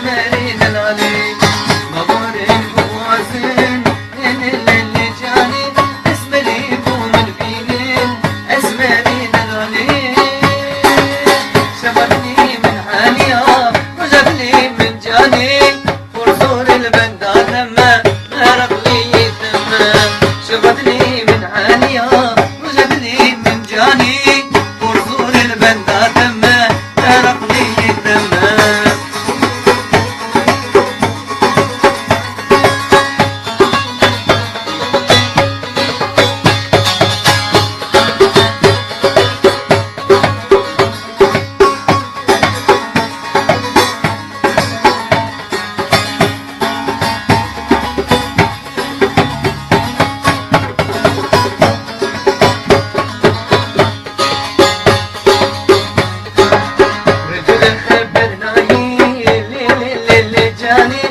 اسمرين العلي مبارك بوازن اللي جاني اسمري بو من فيلين اسمرين العلي شفتني من حاليا وجبني من جاني فرصور البندا لما غرق لي تمام شفتني من حاليا وجبني من جاني فرصور البندا تمام غرق لي تمام رجل خبرناي اللي جاني